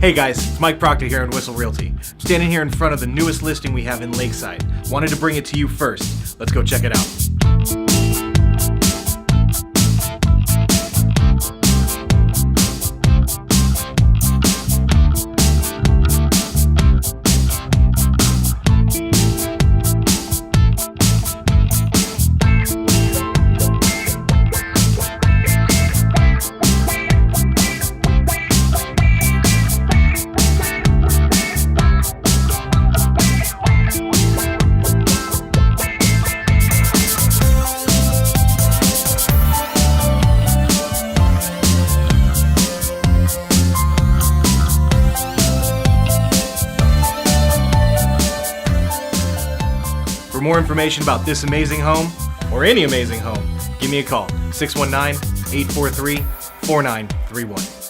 Hey guys, it's Mike Proctor here in Whissel Realty. I'm standing here in front of the newest listing we have in Lakeside. Wanted to bring it to you first. Let's go check it out. For more information about this amazing home, or any amazing home, give me a call, 619-843-4931.